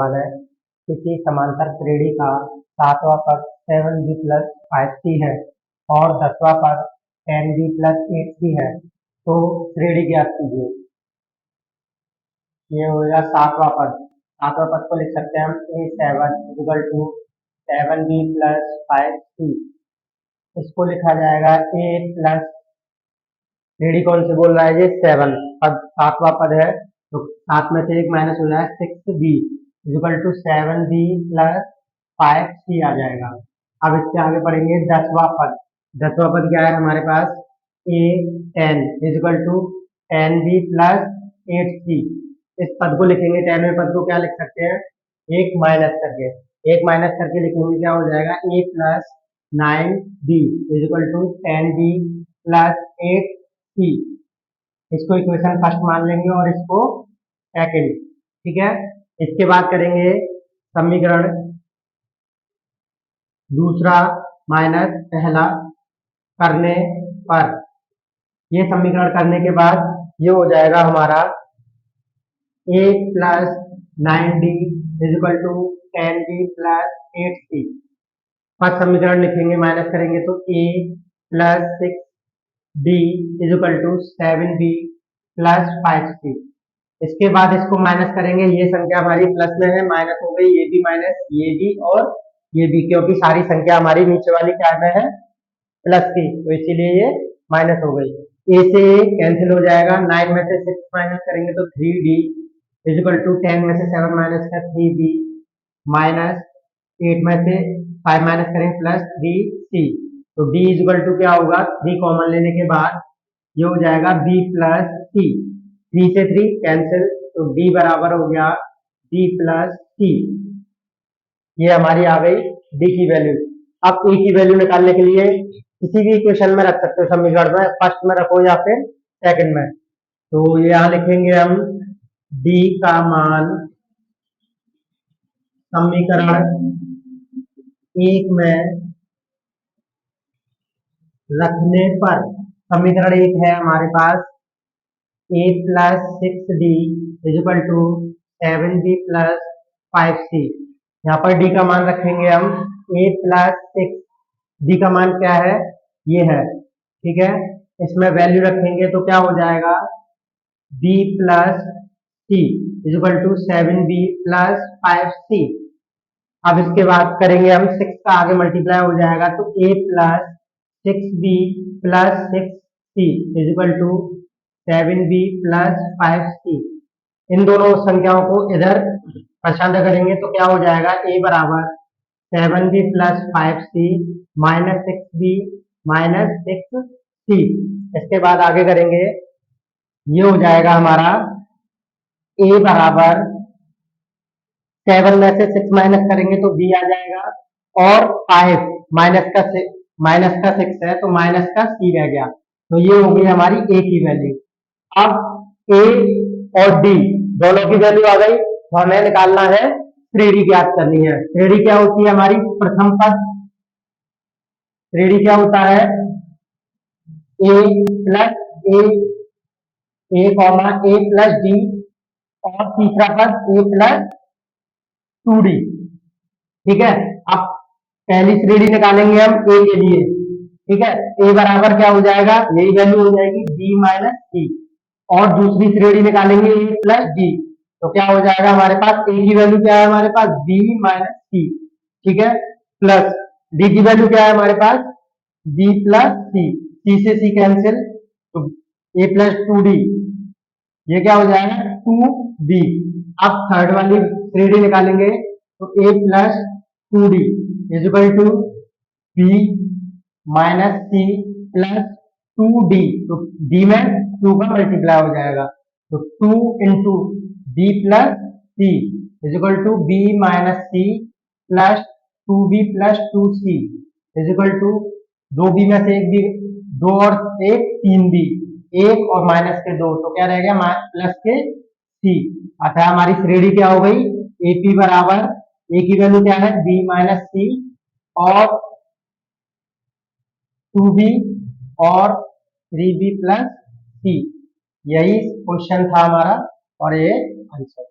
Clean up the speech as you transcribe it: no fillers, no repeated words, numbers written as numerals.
सवाल है किसी समांतर श्रेणी का सातवां पद 7b प्लस 5c है और 10वां पद 10b प्लस 8c है, तो श्रेणी ज्ञात कीजिए। ये होगा सातवां पद। सातवां पद को लिख सकते हैं हम a7 equal to 7b plus 5c। इसको लिखा जाएगा a प्लस श्रेणी कौन से बोल रहा है, ये 7 पद सातवां पद है, तो 7 में से एक माइनस हो रहा है 6b equal to 7b plus 5c आ जाएगा। अब इसके आगे पढ़ेंगे 10वां पद। 10वां पद क्या है हमारे पास, a 10 equal to 10b plus 8c। इस पद को लिखेंगे, 10वें पद को क्या लिख सकते हैं, एक माइनस करके लिखेंगे, क्या हो जाएगा a plus 9b equal to 10b plus 8c। इसको इक्वेशन फर्स्ट मान लेंगे और इसको सेकंड, ठीक है। इसके बाद करेंगे समीकरण दूसरा माइनस पहला करने पर, ये समीकरण करने के बाद ये हो जाएगा हमारा a plus 9d equal to 10b plus 8c। First समीकरण लिखेंगे, माइनस करेंगे तो a plus 6d equal to 7b plus 5c। इसके बाद इसको माइनस करेंगे, ये संख्या हमारी प्लस में है, माइनस हो गई, ये भी माइनस, ये भी और ये भी, क्योंकि सारी संख्या हमारी नीचे वाली क्या में है, प्लस की, तो इसीलिए ये माइनस हो गई। a से a कैंसिल हो जाएगा, 9 में से 6 माइनस करेंगे तो 3d इक्वल टू 10 में से 7 माइनस का 3b माइनस 8 में से 5 माइनस करेंगे प्लस 3c। तो d इक्वल टू क्या होगा, 3 कॉमन लेने के बाद ये हो जाएगा b प्लस c। 3 से 3 कैंसिल, तो d बराबर हो गया b प्लस c। ये हमारी आ गई d की वैल्यू। अब a की वैल्यू निकालने के लिए किसी भी इक्वेशन में रख सकते हो, समीकरण में फर्स्ट में रखो या फिर सेकंड में। तो ये यहाँ लिखेंगे हम d का मान समीकरण 1 में रखने पर, समीकरण 1 है हमारे पास a plus 6d equal to 7b plus 5c। यहाँ पर d का मान रखेंगे हम a प्लस 6, d का मान क्या है, ये है, ठीक है। इसमें वैल्यू रखेंगे तो क्या हो जाएगा b plus c equal to 7b plus 5c। अब इसके बाद करेंगे हम 6 का आगे मल्टीप्लाई हो जाएगा, तो a plus 6b plus 6c equal to 7b plus 5c। इन दोनों संख्याओं को इधर प्रशांत करेंगे तो क्या हो जाएगा, a बराबर 7b plus 5c minus 6b minus 6c। इसके बाद आगे करेंगे, ये हो जाएगा हमारा a बराबर 7 में से 6 माइनस करेंगे तो b आ जाएगा, और 5 माइनस का 6 है तो माइनस का c रह गया। तो ये हो गई हमारी a की वैल्यू। अब a और d दोनों की वैल्यू आ गई, तो हमें निकालना है श्रेणी ज्ञात करनी है। श्रेणी क्या होती है हमारी, प्रथम पद। श्रेणी क्या होता है, a plus a plus d और तीसरा पद a प्लस 2d, ठीक है। अब पहली श्रेणी निकालेंगे हम a के लिए, ठीक है। a बराबर क्या हो जाएगा, यही वैल्यू हो जाएगी b माइनस c। और दूसरी श्रेणी निकालेंगे a प्लस d, तो क्या हो जाएगा हमारे पास, a की वैल्यू क्या है हमारे पास, b माइनस c, ठीक है, प्लस d की वैल्यू क्या है हमारे पास, b प्लस c से c कैंसिल, तो a प्लस 2d, ये क्या हो जाएगा 2b। अब थर्ड वाली श्रेणी निकालेंगे, तो a plus 2d equal to b minus c plus 2d, तो d में 2 का मल्टीप्लाई हो जाएगा, तो 2 into b plus c equal to b minus c plus 2b plus 2c equal to 2b में से एक b, 2 और 1 3b, 1 और माइनस के 2, तो क्या रह गया प्लस के c। अतः हमारी श्रेणी क्या हो गई, AP बराबर a की वैल्यू क्या है b माइनस c और 2b और 3b प्लस c। यही क्वेश्चन था हमारा और ये आंसर।